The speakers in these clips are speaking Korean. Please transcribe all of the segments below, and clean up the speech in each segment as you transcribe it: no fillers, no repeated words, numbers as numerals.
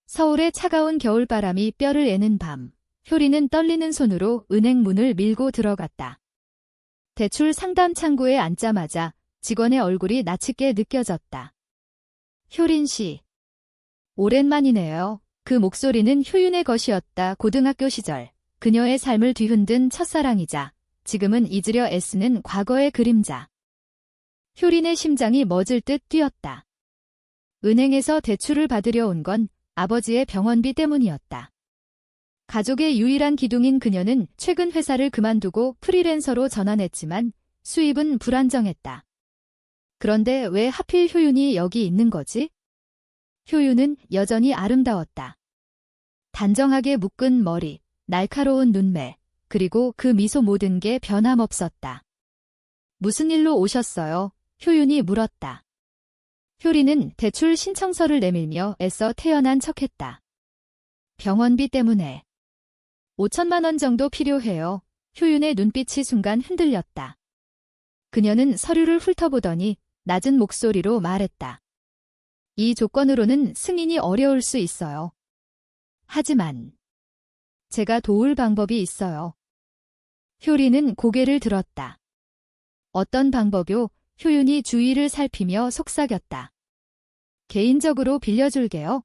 서울의 차가운 겨울바람이 뼈를 애는 밤, 효리는 떨리는 손으로 은행 문을 밀고 들어갔다. 대출 상담 창구에 앉자마자 직원의 얼굴이 낯섦게 느껴졌다. 효린 씨. 오랜만이네요. 그 목소리는 효윤의 것이었다. 고등학교 시절 그녀의 삶을 뒤흔든 첫사랑이자 지금은 잊으려 애쓰는 과거의 그림자. 효린의 심장이 멎을 듯 뛰었다. 은행에서 대출을 받으려 온 건 아버지의 병원비 때문이었다. 가족의 유일한 기둥인 그녀는 최근 회사를 그만두고 프리랜서로 전환했지만 수입은 불안정했다. 그런데 왜 하필 효윤이 여기 있는 거지? 효윤은 여전히 아름다웠다. 단정하게 묶은 머리, 날카로운 눈매, 그리고 그 미소 모든 게 변함없었다. 무슨 일로 오셨어요? 효윤이 물었다. 효리는 대출 신청서를 내밀며 애써 태연한 척했다. 병원비 때문에. 5천만 원 정도 필요해요. 효윤의 눈빛이 순간 흔들렸다. 그녀는 서류를 훑어보더니 낮은 목소리로 말했다. 이 조건으로는 승인이 어려울 수 있어요. 하지만 제가 도울 방법이 있어요. 효리는 고개를 들었다. 어떤 방법요? 효윤이 주위를 살피며 속삭였다. 개인적으로 빌려줄게요.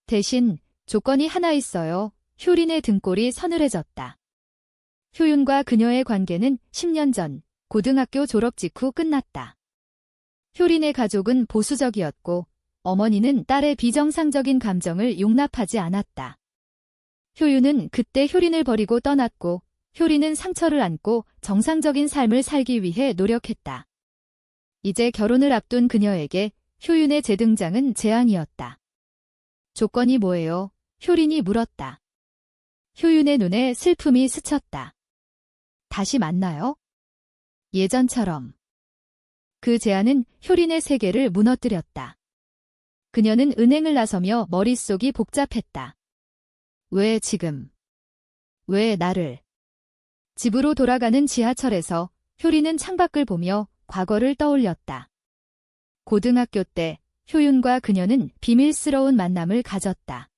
대신 조건이 하나 있어요. 효린의 등골이 서늘해졌다. 효윤과 그녀의 관계는 10년 전 고등학교 졸업 직후 끝났다. 효린의 가족은 보수적이었고 어머니는 딸의 비정상적인 감정을 용납하지 않았다. 효윤은 그때 효린을 버리고 떠났고 효린은 상처를 안고 정상적인 삶을 살기 위해 노력했다. 이제 결혼을 앞둔 그녀에게 효윤의 재등장은 재앙이었다. 조건이 뭐예요? 효린이 물었다. 효윤의 눈에 슬픔이 스쳤다. 다시 만나요? 예전처럼. 그 제안은 효린의 세계를 무너뜨렸다. 그녀는 은행을 나서며 머릿속이 복잡했다. 왜 지금? 왜 나를? 집으로 돌아가는 지하철에서 효린은 창밖을 보며 과거를 떠올렸다. 고등학교 때 효윤과 그녀는 비밀스러운 만남을 가졌다.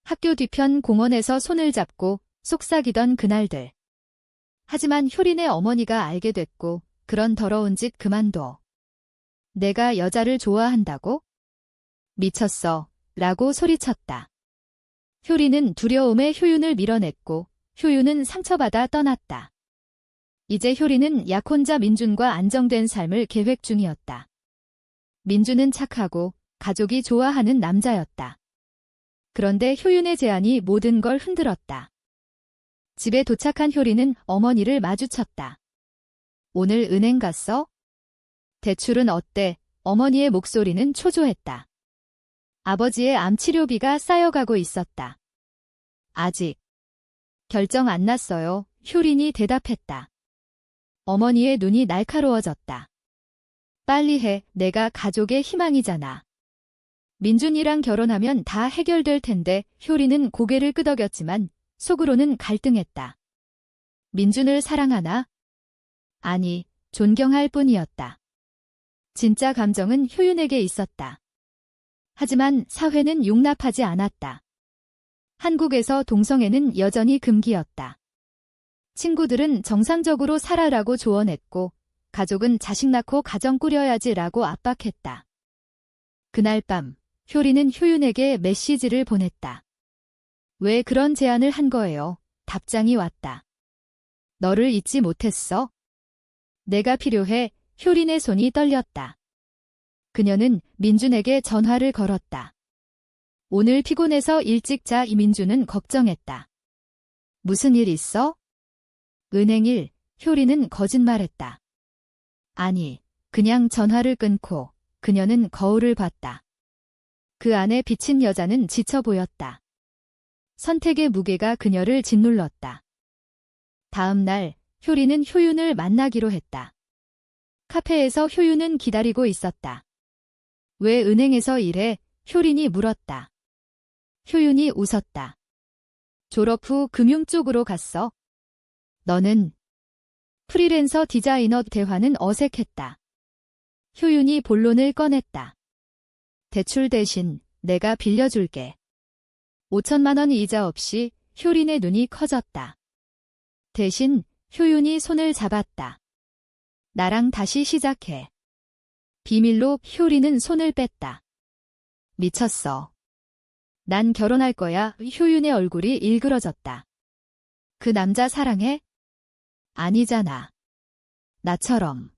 학교 뒤편 공원에서 손을 잡고 속삭이던 그날들. 하지만 효린의 어머니가 알게 됐고 그런 더러운 짓 그만둬. 내가 여자를 좋아한다고? 미쳤어. 라고 소리쳤다. 효린은 두려움에 효윤을 밀어냈고 효윤은 상처받아 떠났다. 이제 효린은 약혼자 민준과 안정된 삶을 계획 중이었다. 민준은 착하고 가족이 좋아하는 남자였다. 그런데 효윤의 제안이 모든 걸 흔들었다. 집에 도착한 효린은 어머니를 마주쳤다. 오늘 은행 갔어? 대출은 어때? 어머니의 목소리는 초조했다. 아버지의 암 치료비가 쌓여가고 있었다. 아직 결정 안 났어요. 효린이 대답했다. 어머니의 눈이 날카로워졌다. 빨리 해. 내가 가족의 희망이잖아. 민준이랑 결혼하면 다 해결될 텐데. 효린은 고개를 끄덕였지만 속으로는 갈등했다. 민준을 사랑하나? 아니, 존경할 뿐이었다. 진짜 감정은 효윤에게 있었다. 하지만 사회는 용납하지 않았다. 한국에서 동성애는 여전히 금기였다. 친구들은 정상적으로 살아라고 조언했고 가족은 자식 낳고 가정 꾸려야지라고 압박했다. 그날 밤 효리는 효윤에게 메시지를 보냈다. 왜 그런 제안을 한 거예요? 답장이 왔다. 너를 잊지 못했어? 내가 필요해. 효린의 손이 떨렸다. 그녀는 민준에게 전화를 걸었다. 오늘 피곤해서 일찍 자. 이민준은 걱정했다. 무슨 일 있어? 은행 일. 효린은 거짓말했다. 아니, 그냥 전화를 끊고 그녀는 거울을 봤다. 그 안에 비친 여자는 지쳐 보였다. 선택의 무게가 그녀를 짓눌렀다. 다음 날 효린은 효윤을 만나기로 했다. 카페에서 효윤은 기다리고 있었다. 왜 은행에서 일해? 효린이 물었다. 효윤이 웃었다. 졸업 후 금융 쪽으로 갔어. 너는? 프리랜서 디자이너. 대화는 어색했다. 효윤이 본론을 꺼냈다. 대출 대신 내가 빌려줄게. 5천만 원 이자 없이 효린의 눈이 커졌다. 대신 효윤이 손을 잡았다. 나랑 다시 시작해. 비밀로 효린은 손을 뺐다. 미쳤어. 난 결혼할 거야. 효윤의 얼굴이 일그러졌다. 그 남자 사랑해? 아니잖아. 나처럼.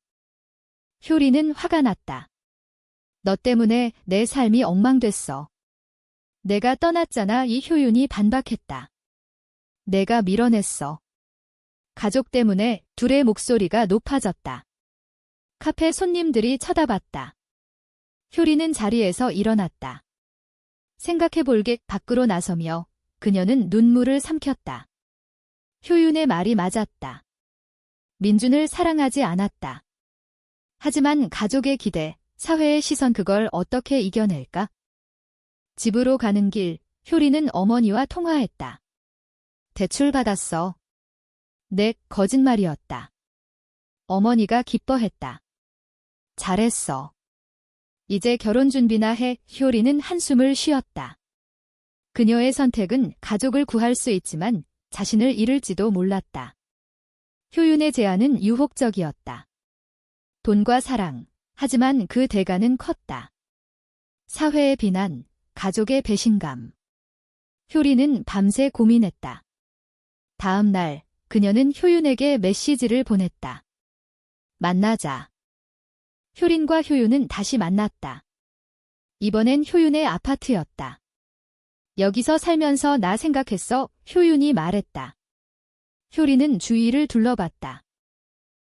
효린은 화가 났다. 너 때문에 내 삶이 엉망됐어. 내가 떠났잖아. 이 효윤이 반박했다. 내가 밀어냈어. 가족 때문에 둘의 목소리가 높아졌다. 카페 손님들이 쳐다봤다. 효린은 자리에서 일어났다. 생각해볼게 밖으로 나서며 그녀는 눈물을 삼켰다. 효윤의 말이 맞았다. 민준을 사랑하지 않았다. 하지만 가족의 기대, 사회의 시선 그걸 어떻게 이겨낼까? 집으로 가는 길, 효린은 어머니와 통화했다. 대출 받았어. 내 거짓말이었다. 어머니가 기뻐했다. 잘했어. 이제 결혼 준비나 해. 효린은 한숨을 쉬었다. 그녀의 선택은 가족을 구할 수 있지만 자신을 잃을지도 몰랐다. 효윤의 제안은 유혹적이었다. 돈과 사랑, 하지만 그 대가는 컸다. 사회의 비난, 가족의 배신감. 효린은 밤새 고민했다. 다음 날, 그녀는 효윤에게 메시지를 보냈다. 만나자. 효린과 효윤은 다시 만났다. 이번엔 효윤의 아파트였다. 여기서 살면서 나 생각했어. 효윤이 말했다. 효린은 주위를 둘러봤다.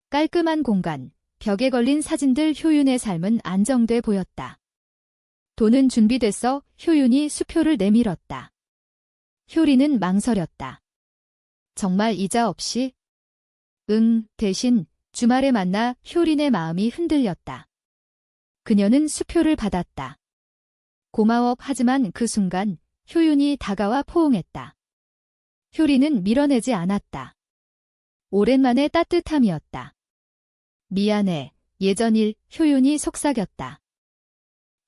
깔끔한 공간, 벽에 걸린 사진들. 효윤의 삶은 안정돼 보였다. 돈은 준비됐어. 효윤이 수표를 내밀었다. 효린은 망설였다. 정말 이자 없이? 응, 대신 주말에 만나. 효린의 마음이 흔들렸다. 그녀는 수표를 받았다. 고마워. 하지만 그 순간 효윤이 다가와 포옹했다. 효린은 밀어내지 않았다. 오랜만의 따뜻함이었다. 미안해. 예전 일. 효윤이 속삭였다.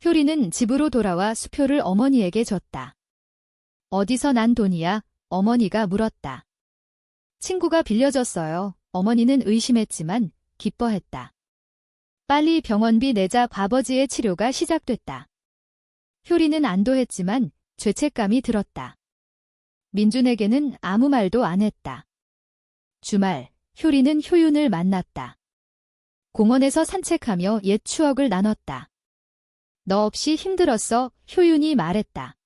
효린은 집으로 돌아와 수표를 어머니에게 줬다. 어디서 난 돈이야? 어머니가 물었다. 친구가 빌려줬어요. 어머니는 의심했지만 기뻐했다. 빨리 병원비 내자. 아버지의 치료가 시작됐다. 효린은 안도했지만 죄책감이 들었다. 민준에게는 아무 말도 안 했다. 주말, 효린은 효윤을 만났다. 공원에서 산책하며 옛 추억을 나눴다. 너 없이 힘들었어. 효윤이 말했다.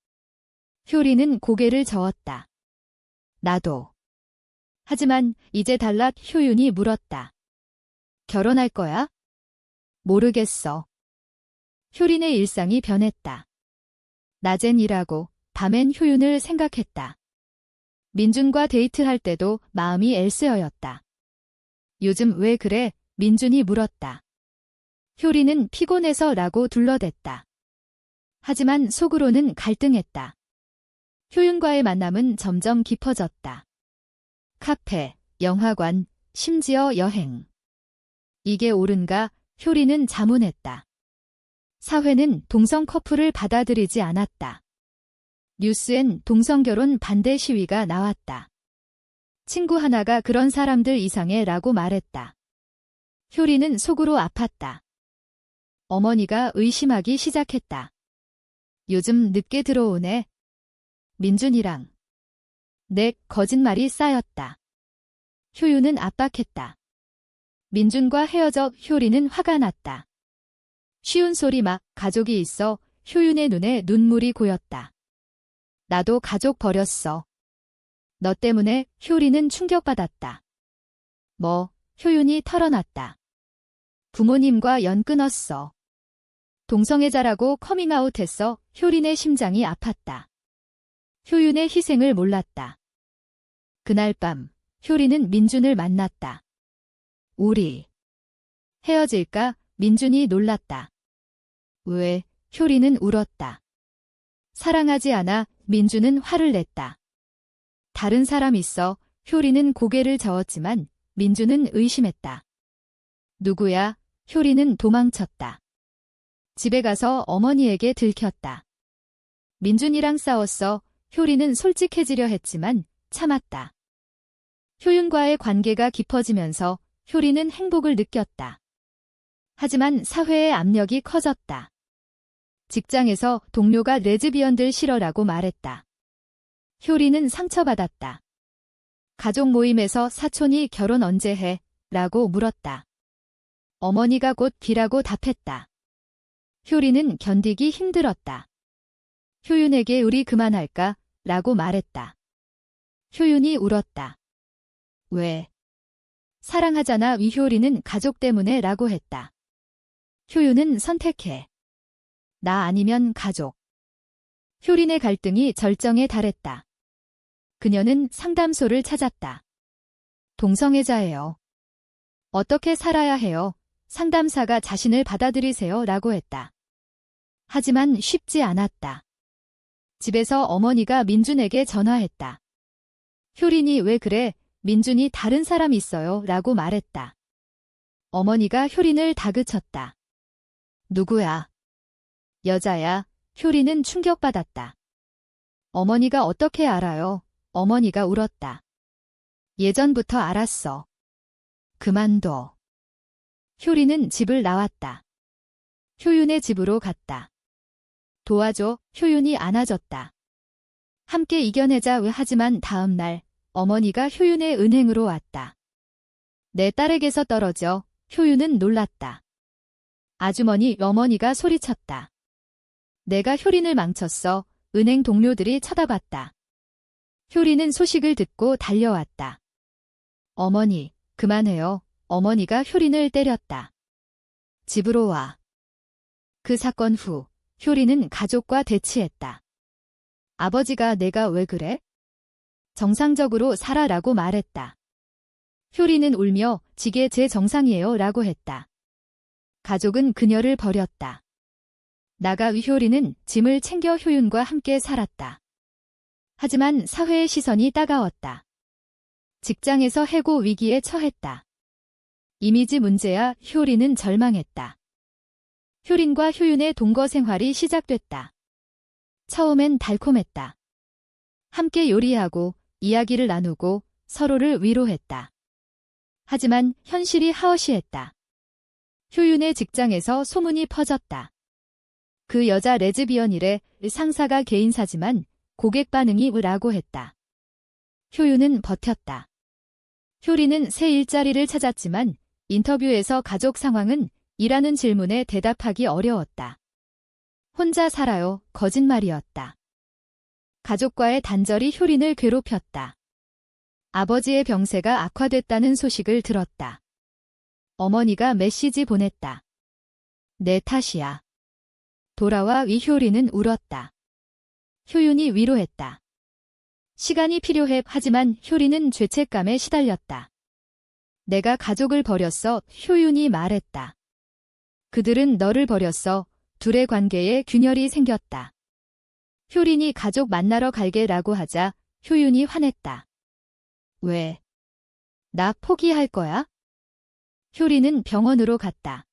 효린은 고개를 저었다. 나도. 하지만 이제 달라. 효윤이 물었다. 결혼할 거야? 모르겠어. 효린의 일상이 변했다. 낮엔 일하고 밤엔 효윤을 생각했다. 민준과 데이트할 때도 마음이 엘스어였다. 요즘 왜 그래? 민준이 물었다. 효린은 피곤해서 라고 둘러댔다. 하지만 속으로는 갈등했다. 효윤과의 만남은 점점 깊어졌다. 카페, 영화관, 심지어 여행. 이게 옳은가? 효린은 자문했다. 사회는 동성 커플을 받아들이지 않았다. 뉴스엔 동성결혼 반대 시위가 나왔다. 친구 하나가 그런 사람들 이상해 라고 말했다. 효린은 속으로 아팠다. 어머니가 의심하기 시작했다. 요즘 늦게 들어오네. 민준이랑. 내 거짓말이 쌓였다. 효윤은 압박했다. 민준과 헤어져. 효린은 화가 났다. 쉬운 소리 막. 가족이 있어. 효윤의 눈에 눈물이 고였다. 나도 가족 버렸어. 너 때문에. 효린은 충격받았다. 뭐? 효윤이 털어놨다. 부모님과 연 끊었어. 동성애자라고 커밍아웃했어. 효린의 심장이 아팠다. 효윤의 희생을 몰랐다. 그날 밤, 효린은 민준을 만났다. 우리 헤어질까? 민준이 놀랐다. 왜? 효린은 울었다. 사랑하지 않아. 민준은 화를 냈다. 다른 사람 있어. 효린은 고개를 저었지만 민준은 의심했다. 누구야? 효린은 도망쳤다. 집에 가서 어머니에게 들켰다. 민준이랑 싸웠어. 효리는 솔직해지려 했지만 참았다. 효윤과의 관계가 깊어지면서 효리는 행복을 느꼈다. 하지만 사회의 압력이 커졌다. 직장에서 동료가 레즈비언들 싫어라고 말했다. 효리는 상처받았다. 가족 모임에서 사촌이 결혼 언제 해? 라고 물었다. 어머니가 곧 비라고 답했다. 효리는 견디기 힘들었다. 효윤에게 우리 그만할까? 라고 말했다. 효윤이 울었다. 왜? 사랑하잖아. 위효리는 가족 때문에 라고 했다. 효윤은 선택해. 나 아니면 가족. 효린의 갈등이 절정에 달했다. 그녀는 상담소를 찾았다. 동성애자예요. 어떻게 살아야 해요? 상담사가 자신을 받아들이세요 라고 했다. 하지만 쉽지 않았다. 집에서 어머니가 민준에게 전화했다. 효린이 왜 그래? 민준이 다른 사람 있어요 라고 말했다. 어머니가 효린을 다그쳤다. 누구야? 여자야. 효린은 충격받았다. 어머니가 어떻게 알아요? 어머니가 울었다. 예전부터 알았어. 그만둬. 효린은 집을 나왔다. 효윤의 집으로 갔다. 도와줘. 효윤이 안아줬다. 함께 이겨내자. 하지만 다음 날 어머니가 효윤의 은행으로 왔다. 내 딸에게서 떨어져. 효윤은 놀랐다. 아주머니, 어머니가 소리쳤다. 내가 효린을 망쳤어. 은행 동료들이 쳐다봤다. 효린은 소식을 듣고 달려왔다. 어머니, 그만해요. 어머니가 효린을 때렸다. 집으로 와. 그 사건 후 효린은 가족과 대치했다. 아버지가 내가 왜 그래? 정상적으로 살아라고 말했다. 효린은 울며 지게 제 정상이에요 라고 했다. 가족은 그녀를 버렸다. 나가 위효리는 짐을 챙겨 효윤과 함께 살았다. 하지만 사회의 시선이 따가웠다. 직장에서 해고 위기에 처했다. 이미지 문제야. 효리는 절망했다. 효린과 효윤의 동거 생활이 시작됐다. 처음엔 달콤했다. 함께 요리하고 이야기를 나누고 서로를 위로했다. 하지만 현실이 하어시했다. 효윤의 직장에서 소문이 퍼졌다. 그 여자 레즈비언이래. 상사가 개인사지만 고객 반응이 으라고 했다. 효윤은 버텼다. 효리는 새 일자리를 찾았지만 인터뷰에서 가족 상황은 이라는 질문에 대답하기 어려웠다. 혼자 살아요. 거짓말이었다. 가족과의 단절이 효린을 괴롭혔다. 아버지의 병세가 악화됐다는 소식을 들었다. 어머니가 메시지 보냈다. 내 탓이야. 돌아와. 위효리는 울었다. 효윤이 위로했다. 시간이 필요해. 하지만 효리는 죄책감에 시달렸다. 내가 가족을 버렸어. 효윤이 말했다. 그들은 너를 버렸어. 둘의 관계에 균열이 생겼다. 효린이 가족 만나러 갈게라고 하자 효윤이 화냈다. 왜? 나 포기할 거야? 효리는 병원으로 갔다.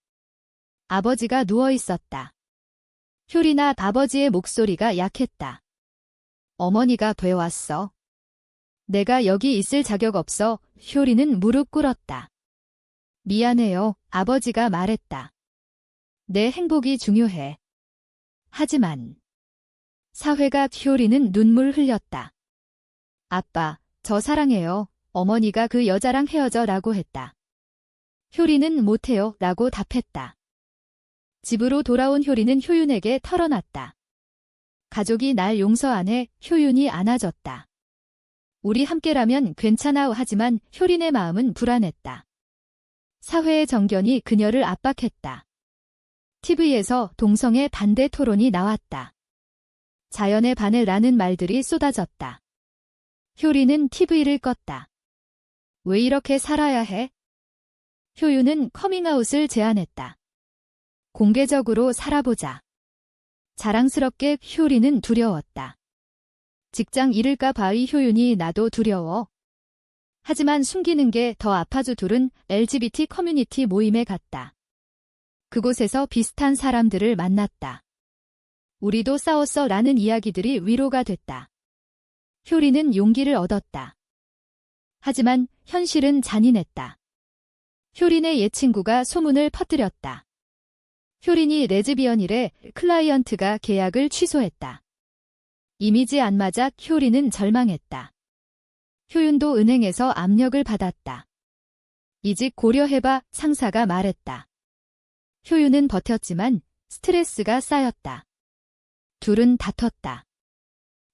아버지가 누워 있었다. 효리나 아버지의 목소리가 약했다. 어머니가 되어왔어. 내가 여기 있을 자격 없어. 효리는 무릎 꿇었다. 미안해요. 아버지가 말했다. 내 행복이 중요해. 하지만 사회가. 효리는 눈물 흘렸다. 아빠, 저 사랑해요. 어머니가 그 여자랑 헤어져라고 했다. 효리는 못해요 라고 답했다. 집으로 돌아온 효리는 효윤에게 털어놨다. 가족이 날 용서 안 해. 효윤이 안아줬다. 우리 함께라면 괜찮아. 하지만 효린의 마음은 불안했다. 사회의 정견이 그녀를 압박했다. TV에서 동성애 반대 토론이 나왔다. 자연에 반해라는 말들이 쏟아졌다. 효리는 TV를 껐다. 왜 이렇게 살아야 해? 효윤은 커밍아웃을 제안했다. 공개적으로 살아보자. 자랑스럽게. 효리는 두려웠다. 직장 잃을까 봐. 효윤이 나도 두려워. 하지만 숨기는 게 더 아파져. 둘은 LGBT 커뮤니티 모임에 갔다. 그곳에서 비슷한 사람들을 만났다. 우리도 싸웠어 라는 이야기들이 위로가 됐다. 효리는 용기를 얻었다. 하지만 현실은 잔인했다. 효린의 옛 친구가 소문을 퍼뜨렸다. 효린이 레즈비언이래. 클라이언트가 계약을 취소했다. 이미지 안 맞아 효린은 절망했다. 효윤도 은행에서 압력을 받았다. 이직 고려해봐, 상사가 말했다. 효윤은 버텼지만 스트레스가 쌓였다. 둘은 다퉜다.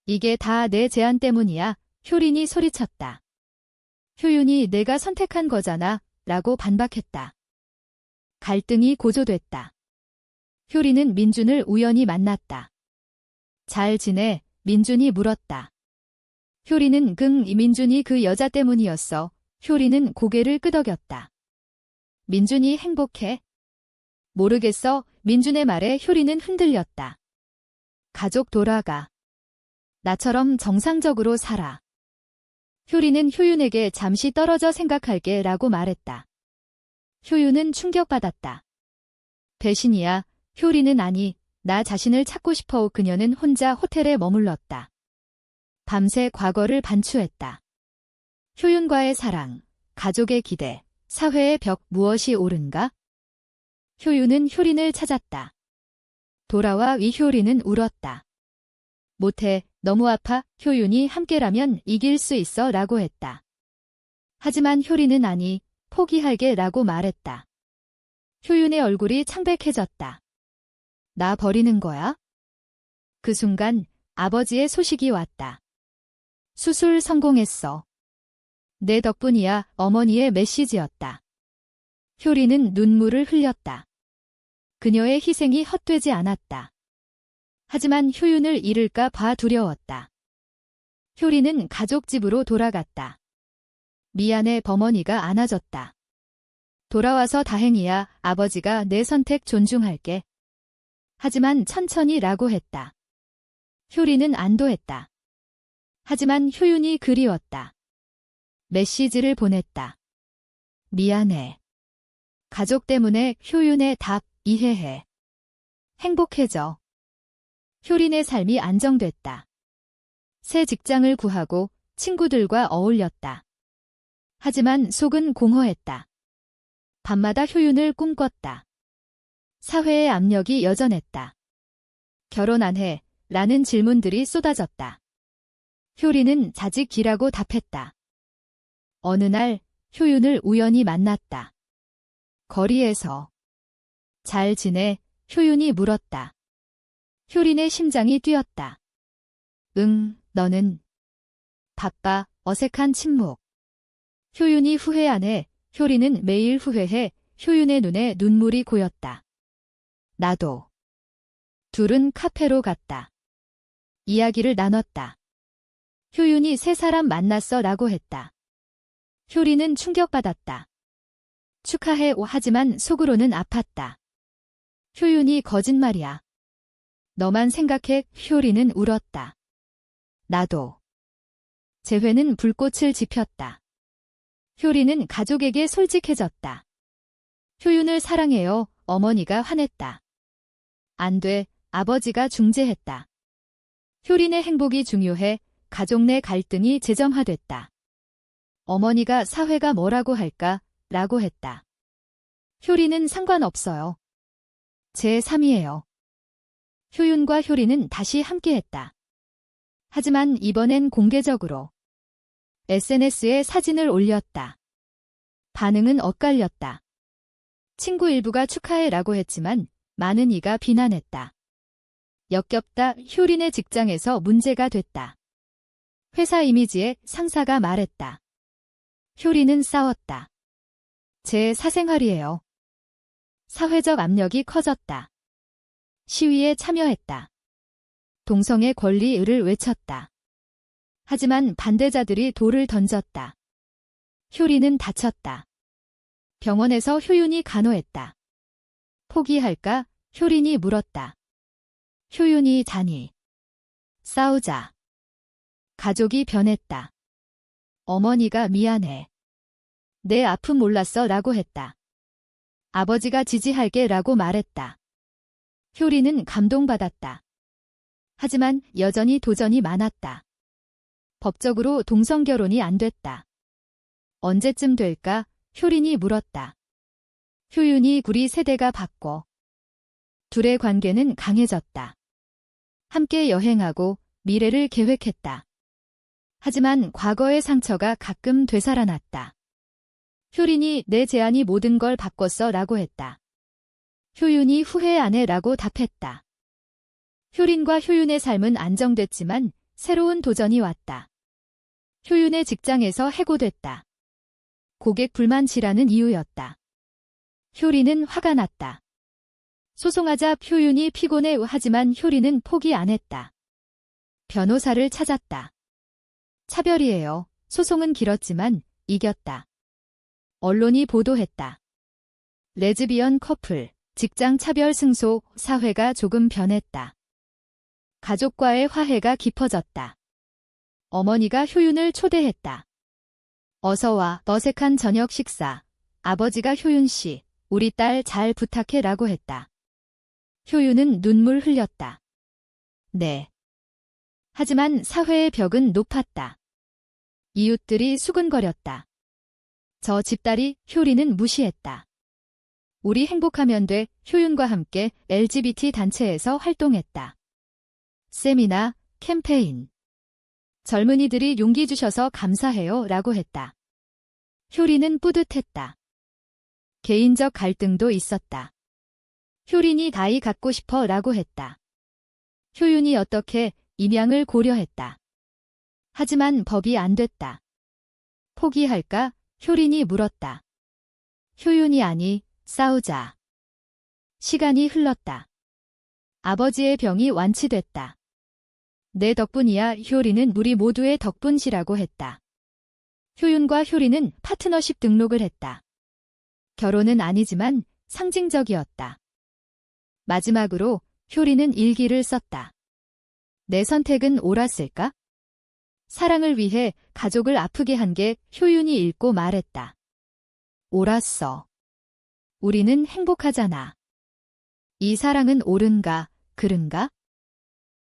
이게 다 내 제안 때문이야, 효린이 소리쳤다. 효윤이 내가 선택한 거잖아, 라고 반박했다. 갈등이 고조됐다. 효린은 민준을 우연히 만났다. 잘 지내? 민준이 물었다. 효린은 민준이 그 여자 때문이었어. 효린은 고개를 끄덕였다. 민준이 행복해? 모르겠어. 민준의 말에 효린은 흔들렸다. 가족 돌아가. 나처럼 정상적으로 살아. 효린은 효윤에게 잠시 떨어져 생각할게 라고 말했다. 효윤은 충격받았다. 배신이야. 효린은 아니, 나 자신을 찾고 싶어. 그녀는 혼자 호텔에 머물렀다. 밤새 과거를 반추했다. 효윤과의 사랑, 가족의 기대, 사회의 벽, 무엇이 옳은가? 효윤은 효린을 찾았다. 돌아와 효린은 울었다. 못해, 너무 아파. 효윤이 함께라면 이길 수 있어 라고 했다. 하지만 효린은 아니, 포기할게 라고 말했다. 효윤의 얼굴이 창백해졌다. 나 버리는 거야? 그 순간 아버지의 소식이 왔다. 수술 성공했어. 내 덕분이야. 어머니의 메시지였다. 효린은 눈물을 흘렸다. 그녀의 희생이 헛되지 않았다. 하지만 효윤을 잃을까 봐 두려웠다. 효린은 가족 집으로 돌아갔다. 미안해. 어머니가 안아줬다. 돌아와서 다행이야. 아버지가 내 선택 존중할게. 하지만 천천히 라고 했다. 효린은 안도했다. 하지만 효윤이 그리웠다. 메시지를 보냈다. 미안해. 가족 때문에. 효윤의 답, 이해해. 행복해져. 효린의 삶이 안정됐다. 새 직장을 구하고 친구들과 어울렸다. 하지만 속은 공허했다. 밤마다 효윤을 꿈꿨다. 사회의 압력이 여전했다. 결혼 안 해? 라는 질문들이 쏟아졌다. 효린은 자직이라고 답했다. 어느 날 효윤을 우연히 만났다. 거리에서. 잘 지내? 효윤이 물었다. 효린의 심장이 뛰었다. 응, 너는? 바빠. 어색한 침묵. 효윤이 후회 안 해? 효린은 매일 후회해. 효윤의 눈에 눈물이 고였다. 나도. 둘은 카페로 갔다. 이야기를 나눴다. 효윤이 새 사람 만났어 라고 했다. 효린은 충격받았다. 축하해. 하지만 속으로는 아팠다. 효윤이 거짓말이야. 너만 생각해. 효린은 울었다. 나도. 재회는 불꽃을 지폈다. 효린은 가족에게 솔직해졌다. 효윤을 사랑해요. 어머니가 화냈다. 안 돼. 아버지가 중재했다. 효린의 행복이 중요해. 가족 내 갈등이 재점화됐다. 어머니가 사회가 뭐라고 할까? 라고 했다. 효린은 상관없어요. 제 3이에요. 효윤과 효린은 다시 함께했다. 하지만 이번엔 공개적으로. SNS에 사진을 올렸다. 반응은 엇갈렸다. 친구 일부가 축하해라고 했지만 많은 이가 비난했다. 역겹다. 효린의 직장에서 문제가 됐다. 회사 이미지에 상사가 말했다. 효린은 싸웠다. 제 사생활이에요. 사회적 압력이 커졌다. 시위에 참여했다. 동성애 권리를 외쳤다. 하지만 반대자들이 돌을 던졌다. 효린은 다쳤다. 병원에서 효윤이 간호했다. 포기할까? 효린이 물었다. 효윤이 자니. 싸우자. 가족이 변했다. 어머니가 미안해. 내 아픔 몰랐어 라고 했다. 아버지가 지지할게 라고 말했다. 효린은 감동받았다. 하지만 여전히 도전이 많았다. 법적으로 동성결혼이 안 됐다. 언제쯤 될까? 효린이 물었다. 효윤이 우리 세대가 바꿔. 둘의 관계는 강해졌다. 함께 여행하고 미래를 계획했다. 하지만 과거의 상처가 가끔 되살아났다. 효린이 내 제안이 모든 걸 바꿨어 라고 했다. 효윤이 후회 안 해 라고 답했다. 효린과 효윤의 삶은 안정됐지만 새로운 도전이 왔다. 효윤의 직장에서 해고됐다. 고객 불만 질하는 이유였다. 효린은 화가 났다. 소송하자 효윤이 피곤해 하지만 효린은 포기 안 했다. 변호사를 찾았다. 차별이에요. 소송은 길었지만 이겼다. 언론이 보도했다. 레즈비언 커플, 직장 차별 승소, 사회가 조금 변했다. 가족과의 화해가 깊어졌다. 어머니가 효윤을 초대했다. 어서 와. 어색한 저녁 식사. 아버지가 효윤 씨, 우리 딸 잘 부탁해 라고 했다. 효윤은 눈물 흘렸다. 네. 하지만 사회의 벽은 높았다. 이웃들이 수근거렸다. 저 집딸이 효린은 무시했다. 우리 행복하면 돼. 효윤과 함께 LGBT 단체에서 활동했다. 세미나, 캠페인. 젊은이들이 용기 주셔서 감사해요 라고 했다. 효린은 뿌듯했다. 개인적 갈등도 있었다. 효린이 나이 갖고 싶어 라고 했다. 효윤이 어떻게 입양을 고려했다. 하지만 법이 안 됐다. 포기할까? 효린이 물었다. 효윤이 아니, 싸우자. 시간이 흘렀다. 아버지의 병이 완치됐다. 내 덕분이야. 효린은 우리 모두의 덕분이라고 했다. 효윤과 효린은 파트너십 등록을 했다. 결혼은 아니지만 상징적이었다. 마지막으로 효린은 일기를 썼다. 내 선택은 옳았을까? 사랑을 위해 가족을 아프게 한 게 효윤이 읽고 말했다. 옳았어. 우리는 행복하잖아. 이 사랑은 옳은가, 그른가?